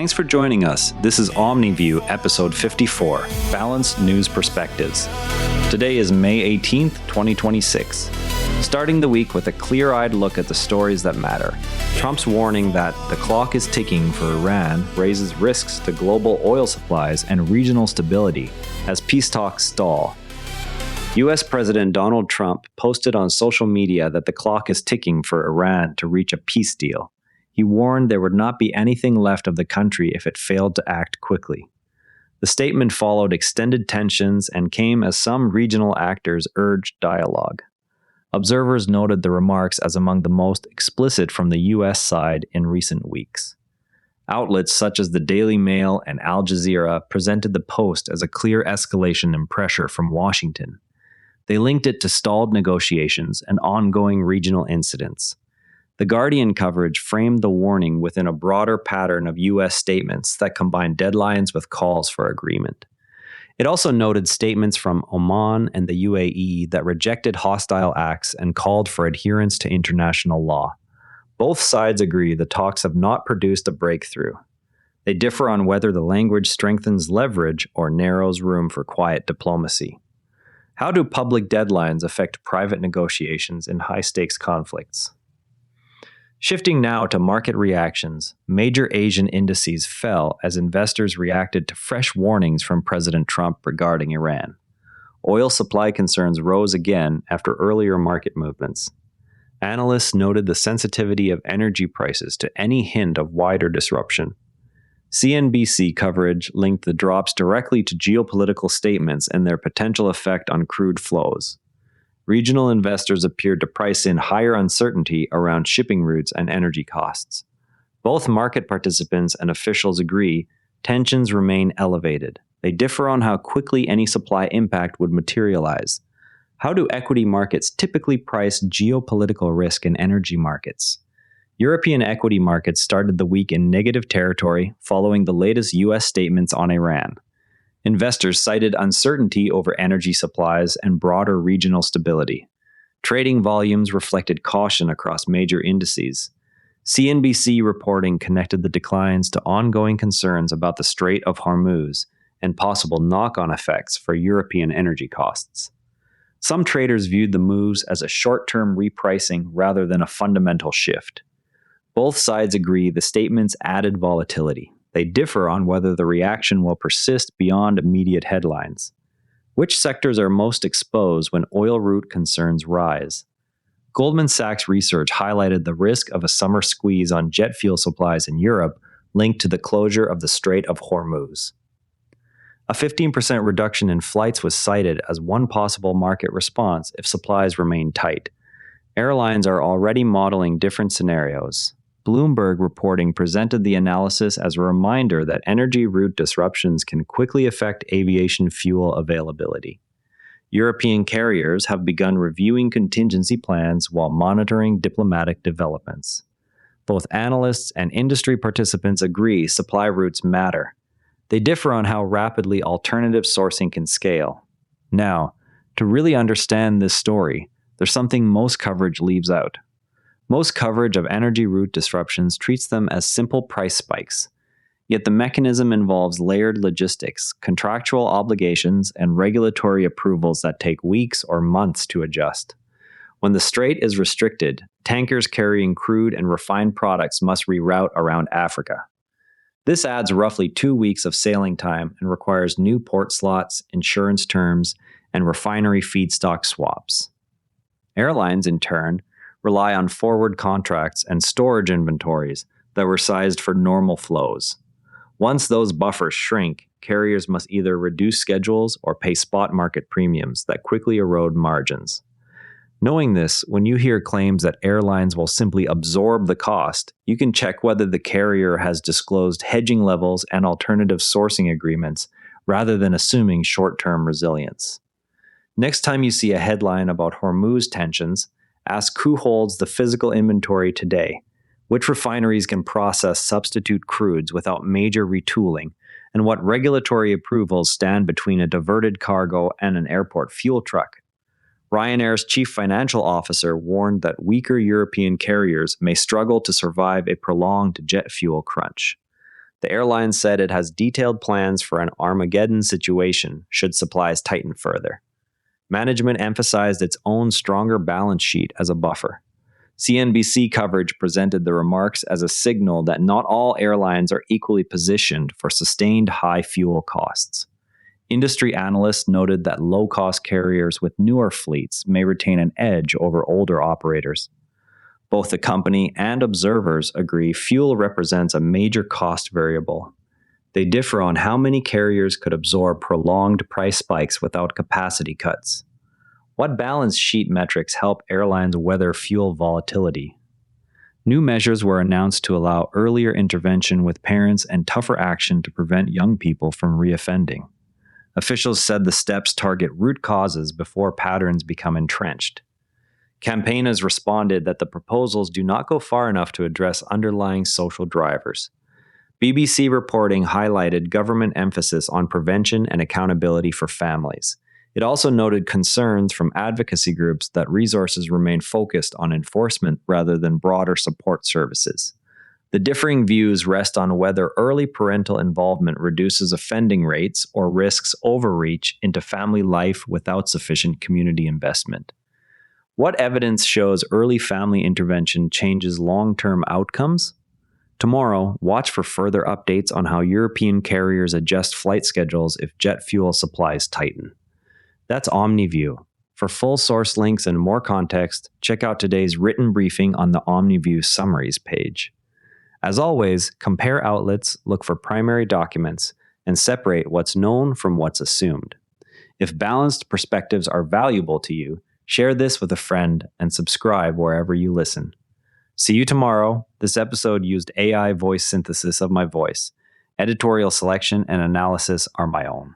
Thanks for joining us. This is Omni View, episode 54, Balanced News Perspectives. Today is May 18th, 2026. Starting the week with a clear-eyed look at the stories that matter. Trump's warning that the clock is ticking for Iran raises risks to global oil supplies and regional stability as peace talks stall. U.S. President Donald Trump posted on social media that the clock is ticking for Iran to reach a peace deal. He warned there would not be anything left of the country if it failed to act quickly. The statement followed extended tensions and came as some regional actors urged dialogue. Observers noted the remarks as among the most explicit from the U.S. side in recent weeks. Outlets such as the Daily Mail and Al Jazeera presented the post as a clear escalation in pressure from Washington. They linked it to stalled negotiations and ongoing regional incidents. The Guardian coverage framed the warning within a broader pattern of U.S. statements that combined deadlines with calls for agreement. It also noted statements from Oman and the UAE that rejected hostile acts and called for adherence to international law. Both sides agree the talks have not produced a breakthrough. They differ on whether the language strengthens leverage or narrows room for quiet diplomacy. How do public deadlines affect private negotiations in high-stakes conflicts? Shifting now to market reactions, major Asian indices fell as investors reacted to fresh warnings from President Trump regarding Iran. Oil supply concerns rose again after earlier market movements. Analysts noted the sensitivity of energy prices to any hint of wider disruption. CNBC coverage linked the drops directly to geopolitical statements and their potential effect on crude flows. Regional investors appeared to price in higher uncertainty around shipping routes and energy costs. Both market participants and officials agree tensions remain elevated. They differ on how quickly any supply impact would materialize. How do equity markets typically price geopolitical risk in energy markets? European equity markets started the week in negative territory following the latest U.S. statements on Iran. Investors cited uncertainty over energy supplies and broader regional stability. Trading volumes reflected caution across major indices. CNBC reporting connected the declines to ongoing concerns about the Strait of Hormuz and possible knock-on effects for European energy costs. Some traders viewed the moves as a short-term repricing rather than a fundamental shift. Both sides agree the statements added volatility. They differ on whether the reaction will persist beyond immediate headlines. Which sectors are most exposed when oil route concerns rise? Goldman Sachs research highlighted the risk of a summer squeeze on jet fuel supplies in Europe linked to the closure of the Strait of Hormuz. A 15% reduction in flights was cited as one possible market response if supplies remain tight. Airlines are already modeling different scenarios. Bloomberg reporting presented the analysis as a reminder that energy route disruptions can quickly affect aviation fuel availability. European carriers have begun reviewing contingency plans while monitoring diplomatic developments. Both analysts and industry participants agree supply routes matter. They differ on how rapidly alternative sourcing can scale. Now, to really understand this story, there's something most coverage leaves out. Most coverage of energy route disruptions treats them as simple price spikes. Yet the mechanism involves layered logistics, contractual obligations, and regulatory approvals that take weeks or months to adjust. When the strait is restricted, tankers carrying crude and refined products must reroute around Africa. This adds roughly 2 weeks of sailing time and requires new port slots, insurance terms, and refinery feedstock swaps. Airlines, in turn, rely on forward contracts and storage inventories that were sized for normal flows. Once those buffers shrink, carriers must either reduce schedules or pay spot market premiums that quickly erode margins. Knowing this, when you hear claims that airlines will simply absorb the cost, you can check whether the carrier has disclosed hedging levels and alternative sourcing agreements rather than assuming short-term resilience. Next time you see a headline about Hormuz tensions, ask who holds the physical inventory today, which refineries can process substitute crudes without major retooling, and what regulatory approvals stand between a diverted cargo and an airport fuel truck. Ryanair's chief financial officer warned that weaker European carriers may struggle to survive a prolonged jet fuel crunch. The airline said it has detailed plans for an Armageddon situation should supplies tighten further. Management emphasized its own stronger balance sheet as a buffer. CNBC coverage presented the remarks as a signal that not all airlines are equally positioned for sustained high fuel costs. Industry analysts noted that low-cost carriers with newer fleets may retain an edge over older operators. Both the company and observers agree fuel represents a major cost variable. They differ on how many carriers could absorb prolonged price spikes without capacity cuts. What balance sheet metrics help airlines weather fuel volatility? New measures were announced to allow earlier intervention with parents and tougher action to prevent young people from reoffending. Officials said the steps target root causes before patterns become entrenched. Campaigners responded that the proposals do not go far enough to address underlying social drivers. BBC reporting highlighted government emphasis on prevention and accountability for families. It also noted concerns from advocacy groups that resources remain focused on enforcement rather than broader support services. The differing views rest on whether early parental involvement reduces offending rates or risks overreach into family life without sufficient community investment. What evidence shows early family intervention changes long-term outcomes? Tomorrow, watch for further updates on how European carriers adjust flight schedules if jet fuel supplies tighten. That's Omni View. For full source links and more context, check out today's written briefing on the Omni View Summaries page. As always, compare outlets, look for primary documents, and separate what's known from what's assumed. If balanced perspectives are valuable to you, share this with a friend and subscribe wherever you listen. See you tomorrow. This episode used AI voice synthesis of my voice. Editorial selection and analysis are my own.